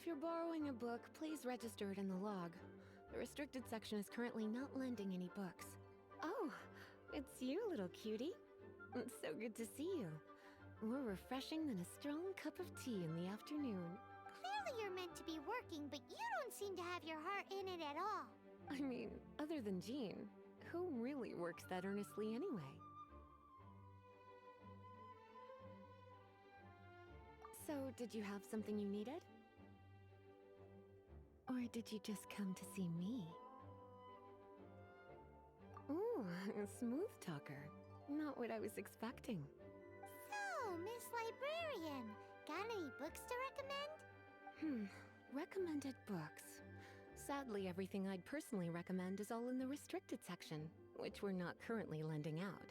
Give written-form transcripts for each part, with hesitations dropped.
If you're borrowing a book, please register it in the log. The restricted section is currently not lending any books. Oh, it's you, little cutie. It's so good to see you. More refreshing than a strong cup of tea in the afternoon. Clearly you're meant to be working, but you don't seem to have your heart in it at all. I mean, other than Jean, who really works that earnestly anyway? So, did you have something you needed? Or did you just come to see me? Ooh, a smooth talker. Not what I was expecting. So, Miss Librarian, got any books to recommend? Recommended books. Sadly, everything I'd personally recommend is all in the restricted section, which we're not currently lending out.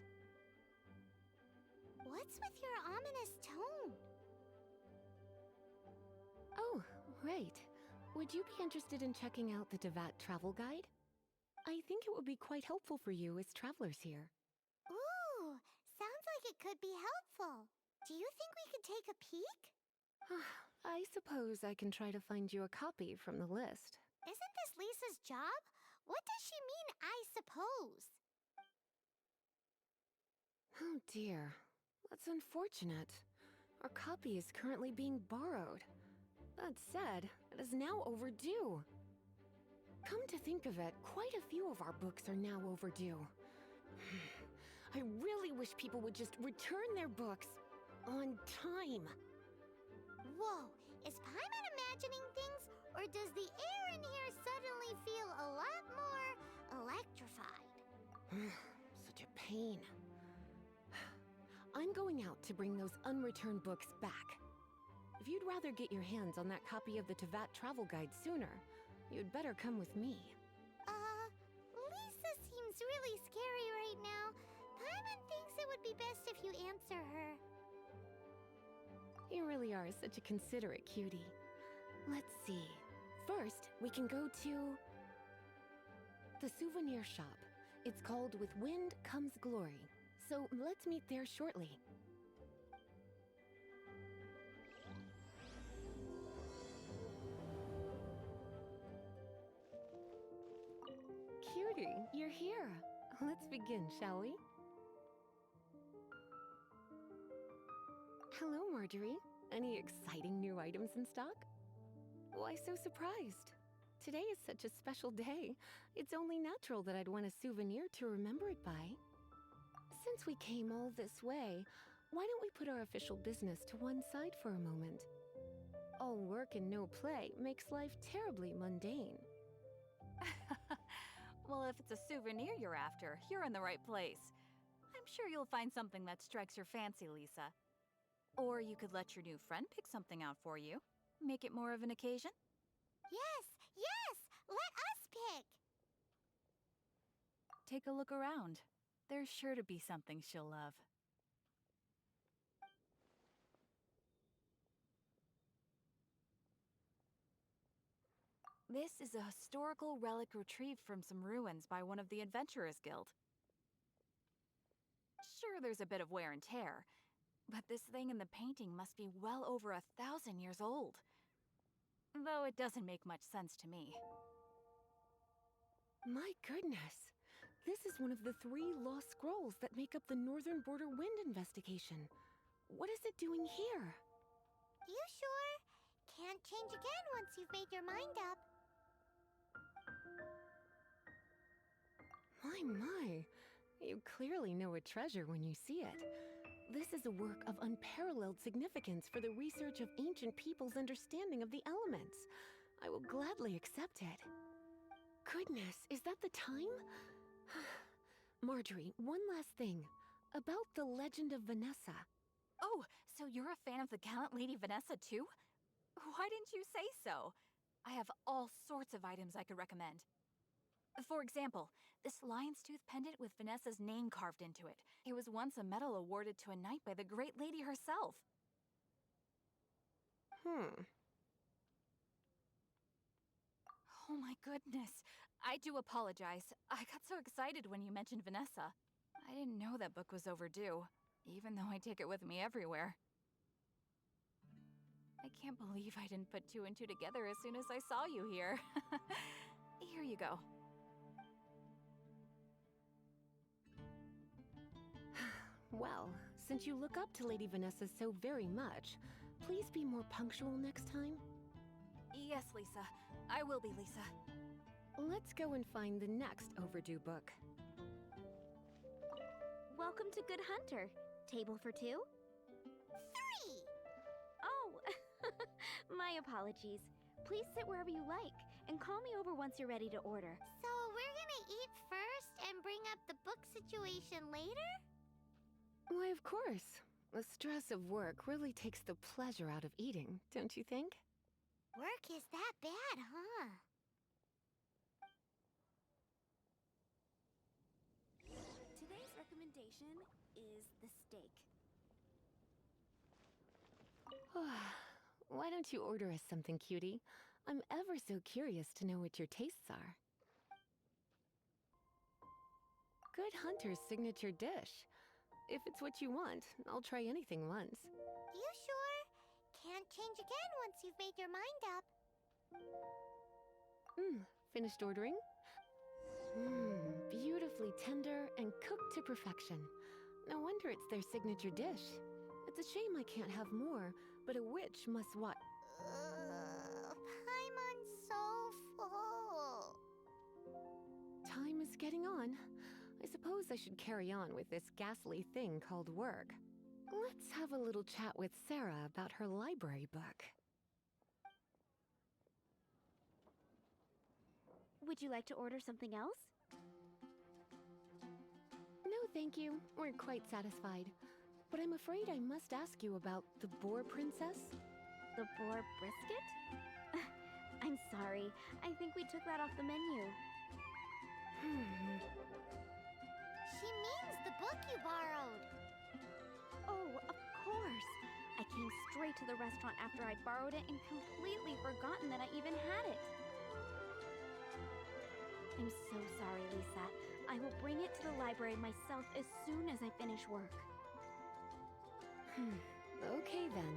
What's with your ominous tone? Oh, right. Would you be interested in checking out the Devat travel guide? I think it would be quite helpful for you as travelers here. Ooh, sounds like it could be helpful. Do you think we could take a peek? I suppose I can try to find you a copy from the list. Isn't this Lisa's job? What does she mean, I suppose? Oh dear, that's unfortunate. Our copy is currently being borrowed. That said, it is now overdue. Come to think of it, quite a few of our books are now overdue. I really wish people would just return their books on time. Whoa, is Paimon imagining things, or does the air in here suddenly feel a lot more electrified? Such a pain. I'm going out to bring those unreturned books back. If you'd rather get your hands on that copy of the Tevat travel guide sooner, you'd better come with me. Lisa seems really scary right now. Paimon thinks it would be best if you answer her. You really are such a considerate cutie. Let's see. First, we can go to the souvenir shop. It's called With Wind Comes Glory. So let's meet there shortly. Cutie, you're here. Let's begin, shall we? Hello, Marjorie. Any exciting new items in stock? Why so surprised? Today is such a special day. It's only natural that I'd want a souvenir to remember it by. Since we came all this way, why don't we put our official business to one side for a moment? All work and no play makes life terribly mundane. Well, if it's a souvenir you're after, you're in the right place. I'm sure you'll find something that strikes your fancy, Lisa. Or you could let your new friend pick something out for you. Make it more of an occasion. Yes, let us pick. Take a look around. There's sure to be something she'll love. This is a historical relic retrieved from some ruins by one of the Adventurers Guild. Sure, there's a bit of wear and tear, but this thing in the painting must be well over 1,000 years old. Though it doesn't make much sense to me. My goodness! This is one of the 3 lost scrolls that make up the Northern Border Wind investigation. What is it doing here? You sure? Can't change again once you've made your mind up. My. You clearly know a treasure when you see it. This is a work of unparalleled significance for the research of ancient people's understanding of the elements. I will gladly accept it. Goodness, is that the time? Marjorie, one last thing. About the legend of Vanessa. Oh, so you're a fan of the gallant Lady Vanessa too? Why didn't you say so? I have all sorts of items I could recommend. For example, this lion's tooth pendant with Vanessa's name carved into it. It was once a medal awarded to a knight by the great lady herself. Oh my goodness. I do apologize. I got so excited when you mentioned Vanessa. I didn't know that book was overdue, even though I take it with me everywhere. I can't believe I didn't put two and two together as soon as I saw you here. Here you go. Well, since you look up to Lady Vanessa so very much, please be more punctual next time. Yes, Lisa. I will be, Lisa. Let's go and find the next overdue book. Welcome to Good Hunter. Table for two? 3! Oh, my apologies. Please sit wherever you like, and call me over once you're ready to order. So we're gonna eat first and bring up the book situation later? Why, of course. The stress of work really takes the pleasure out of eating, don't you think? Work is that bad, huh? Today's recommendation is the steak. Why don't you order us something, cutie? I'm ever so curious to know what your tastes are. Good Hunter's signature dish. If it's what you want, I'll try anything once. You sure? Can't change again once you've made your mind up. Finished ordering? Beautifully tender and cooked to perfection. No wonder it's their signature dish. It's a shame I can't have more, but a witch must what? Paimon's so full. Time is getting on. I suppose I should carry on with this ghastly thing called work. Let's have a little chat with Sarah about her library book. Would you like to order something else? No, thank you. We're quite satisfied. But I'm afraid I must ask you about the Boar Princess. The boar brisket? I'm sorry. I think we took that off the menu. She means the book you borrowed. Oh, of course. I came straight to the restaurant after I borrowed it and completely forgotten that I even had it. I'm so sorry, Lisa. I will bring it to the library myself as soon as I finish work. Okay then.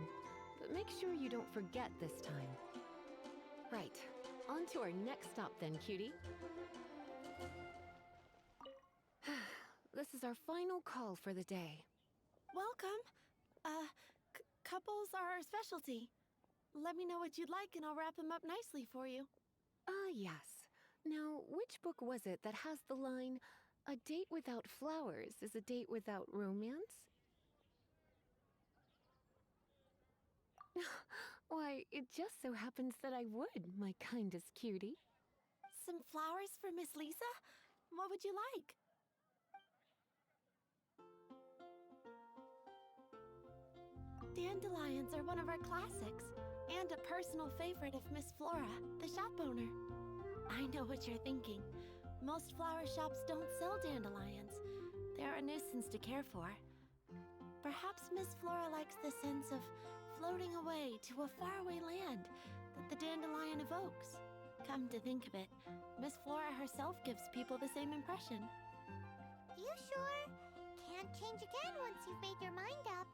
But make sure you don't forget this time. Right. On to our next stop then, cutie. This is our final call for the day. Welcome. Couples are our specialty. Let me know what you'd like and I'll wrap them up nicely for you. Yes. Now, which book was it that has the line, "A date without flowers is a date without romance"? Why, it just so happens that I would, my kindest cutie. Some flowers for Miss Lisa? What would you like? Dandelions are one of our classics, and a personal favorite of Miss Flora, the shop owner. I know what you're thinking. Most flower shops don't sell dandelions. They're a nuisance to care for. Perhaps Miss Flora likes the sense of floating away to a faraway land that the dandelion evokes. Come to think of it, Miss Flora herself gives people the same impression. You sure? Can't change again once you've made your mind up.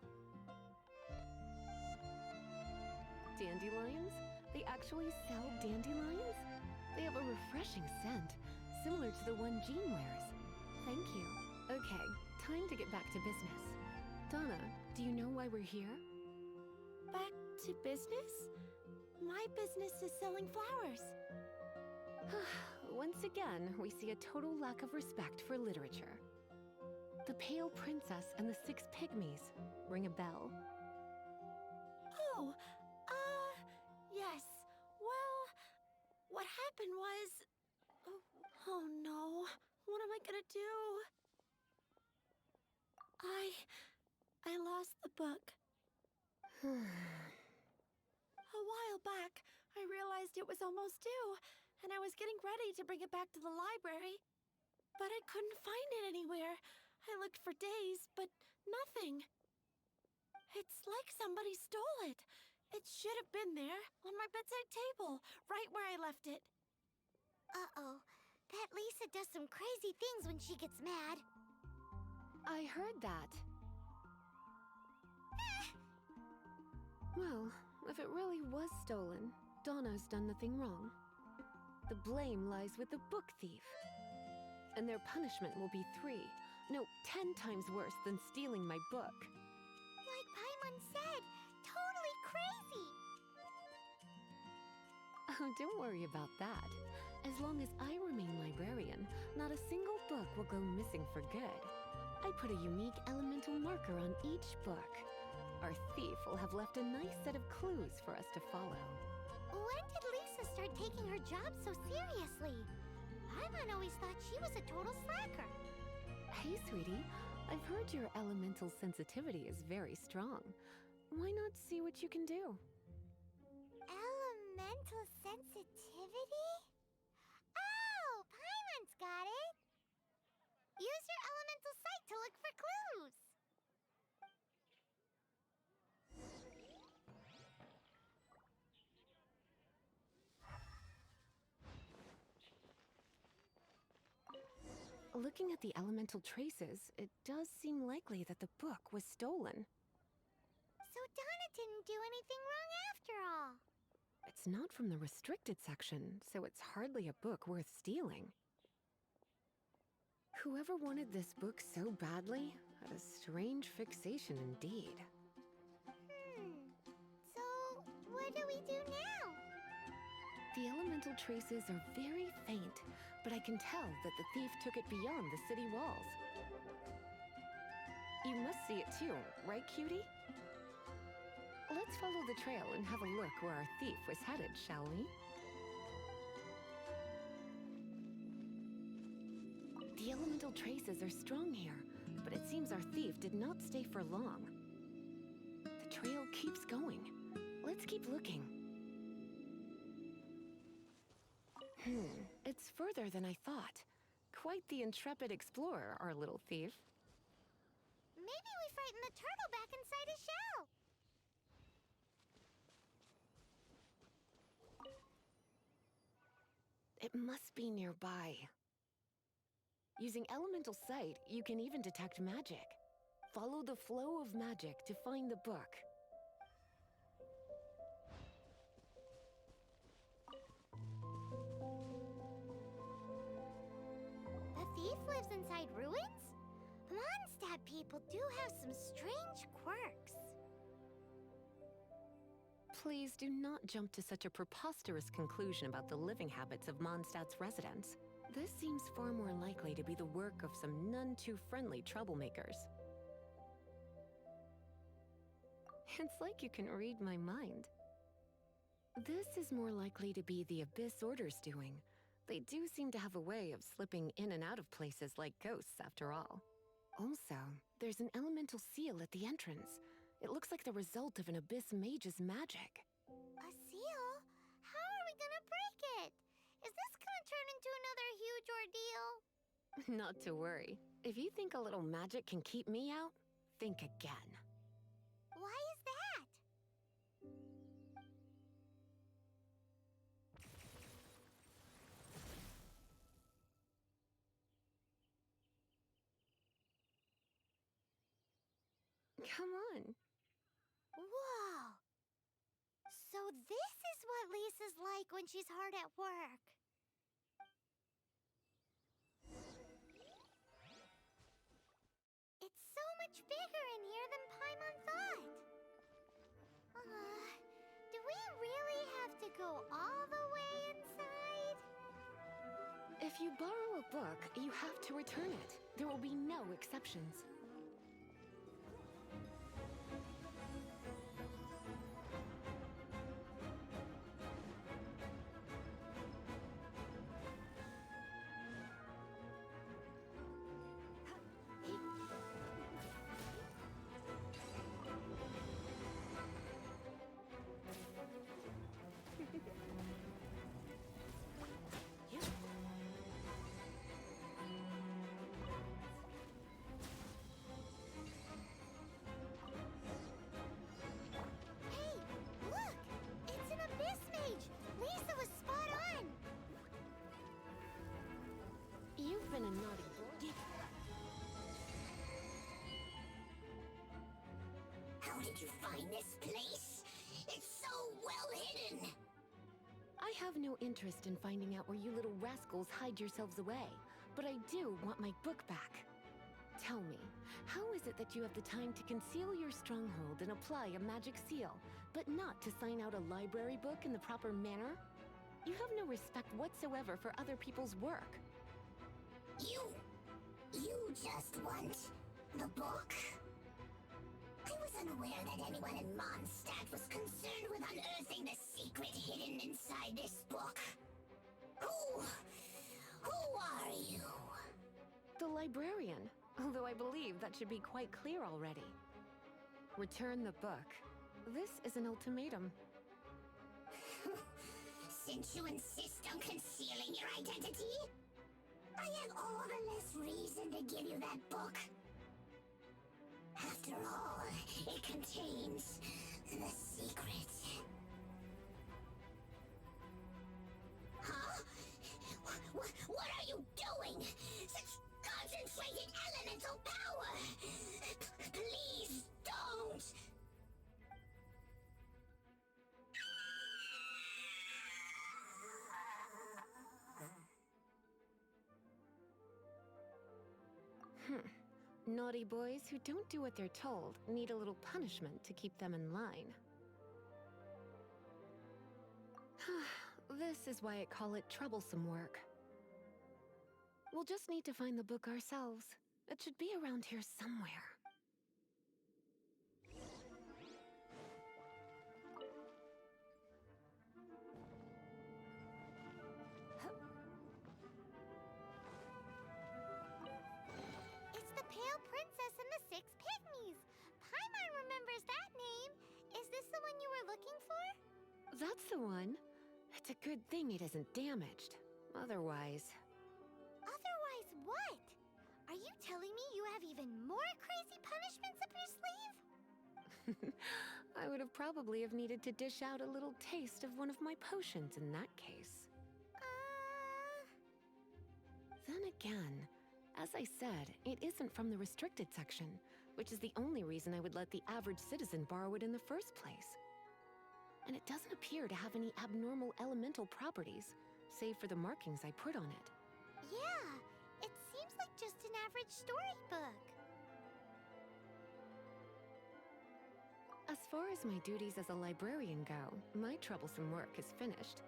Dandelions? They actually sell dandelions? They have a refreshing scent, similar to the one Jean wears. Thank you. Okay, time to get back to business. Donna, do you know why we're here? Back to business? My business is selling flowers. Once again, we see a total lack of respect for literature. The Pale Princess and the Six Pygmies. Ring a bell? Oh, yes. Well, what happened was... Oh no, what am I gonna do? I lost the book. A while back, I realized it was almost due, and I was getting ready to bring it back to the library. But I couldn't find it anywhere. I looked for days, but nothing. It's like somebody stole it. It should have been there, on my bedside table, right where I left it. Uh-oh. That Lisa does some crazy things when she gets mad. I heard that. Well, if it really actually was stolen, Donna's done nothing wrong. The blame lies with the book thief. And their punishment will be 10 times worse than stealing my book. Like Paimon said, totally crazy! Oh, don't worry about that. As long as I remain librarian, not a single book will go missing for good. I put a unique elemental marker on each book. Our thief will have left a nice set of clues for us to follow. When did Lisa start taking her job so seriously? Paimon always thought she was a total slacker. Hey, sweetie. I've heard your elemental sensitivity is very strong. Why not see what you can do? Elemental sensitivity? Oh, Paimon's got it! Use your elemental sight to look for clues! Looking at the elemental traces, it does seem likely that the book was stolen. So Donna didn't do anything wrong after all. It's not from the restricted section, so it's hardly a book worth stealing. Whoever wanted this book so badly had a strange fixation indeed. So, what do we do now? The elemental traces are very faint, but I can tell that the thief took it beyond the city walls. You must see it too, right, cutie? Let's follow the trail and have a look where our thief was headed, shall we? The elemental traces are strong here, but it seems our thief did not stay for long. The trail keeps going. Let's keep looking. It's further than I thought. Quite the intrepid explorer, our little thief. Maybe we frightened the turtle back inside his shell. It must be nearby. Using elemental sight, you can even detect magic. Follow the flow of magic to find the book. The thief lives inside ruins? Mondstadt people do have some strange quirks. Please do not jump to such a preposterous conclusion about the living habits of Mondstadt's residents. This seems far more likely to be the work of some none-too-friendly troublemakers. It's like you can read my mind. This is more likely to be the Abyss Order's doing. They do seem to have a way of slipping in and out of places like ghosts, after all. Also, there's an elemental seal at the entrance. It looks like the result of an Abyss mage's magic. A seal? How are we gonna break it? Is this gonna turn into another huge ordeal? Not to worry. If you think a little magic can keep me out, think again. Why is that? Come on. Whoa! So this is what Lisa's like when she's hard at work. It's so much bigger in here than Paimon thought. Do we really have to go all the way inside? If you borrow a book, you have to return it. There will be no exceptions. Hey, look! It's an Abyss Mage! Lisa was spot on! You've been a naughty boy. How did you find this place? It's so well hidden! I have no interest in finding out where you little rascals hide yourselves away, but I do want my book back. Tell me, how is it that you have the time to conceal your stronghold and apply a magic seal, but not to sign out a library book in the proper manner? You have no respect whatsoever for other people's work. You just want the book? I was unaware that anyone in Mondstadt was concerned with unearthing the secret hidden inside this book. Who are you? The librarian, although I believe that should be quite clear already. Return the book. This is an ultimatum. Since you insist on concealing your identity, I have all the less reason to give you that book. After all, it contains the secret. Huh? What are you doing? Such concentrated elemental power! Please don't! Naughty boys who don't do what they're told need a little punishment to keep them in line. This is why I call it troublesome work. We'll just need to find the book ourselves. It should be around here somewhere. It's the Pale Princess and the Six Pygmies. Paimon remembers that name. Is this the one you were looking for? That's the one. It's a good thing it isn't damaged. Otherwise... Otherwise what? Are you telling me you have even more crazy punishments up your sleeve? I would have probably have needed to dish out a little taste of one of my potions in that case. Then again, as I said, it isn't from the restricted section, which is the only reason I would let the average citizen borrow it in the first place. And it doesn't appear to have any abnormal elemental properties, save for the markings I put on it. Yeah, it seems like just an average storybook. As far as my duties as a librarian go, my troublesome work is finished.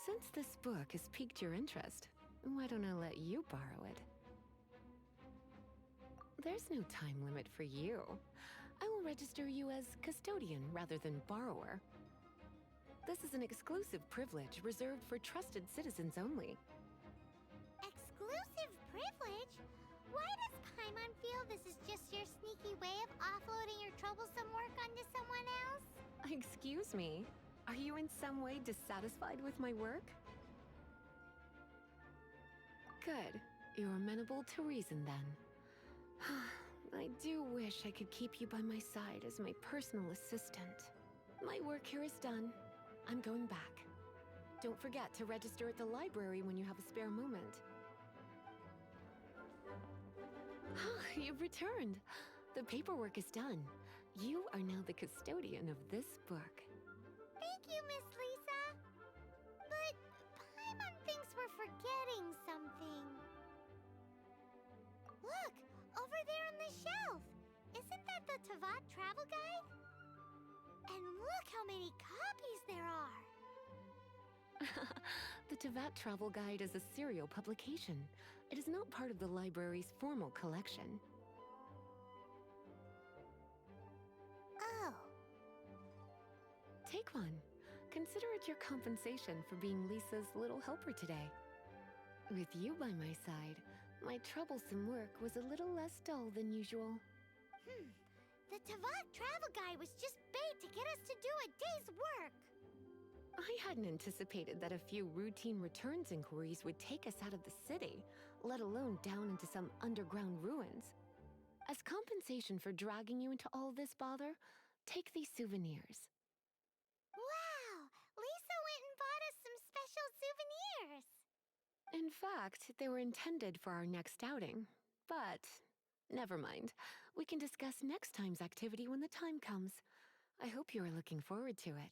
Since this book has piqued your interest, why don't I let you borrow it? There's no time limit for you. I will register you as custodian rather than borrower. This is an exclusive privilege reserved for trusted citizens only. Exclusive privilege? Why does Paimon feel this is just your sneaky way of offloading your troublesome work onto someone else? Excuse me, are you in some way dissatisfied with my work? Good. You're amenable to reason then. I do wish I could keep you by my side as my personal assistant. My work here is done. I'm going back. Don't forget to register at the library when you have a spare moment. You've returned. The paperwork is done. You are now the custodian of this book. Thank you, Miss Lisa. But Paimon thinks we're forgetting something. Look, over there on the shelf. Isn't that the Teyvat travel guide? And look how many copies there are. The Teyvat Travel Guide is a serial publication. It is not part of the library's formal collection. Oh. Take one. Consider it your compensation for being Lisa's little helper today. With you by my side, my troublesome work was a little less dull than usual. The Teyvat travel guide was just bait to get us to do a day's work. I hadn't anticipated that a few routine returns inquiries would take us out of the city, let alone down into some underground ruins. As compensation for dragging you into all this bother, take these souvenirs. Wow! Lisa went and bought us some special souvenirs. In fact, they were intended for our next outing. But never mind. We can discuss next time's activity when the time comes. I hope you are looking forward to it.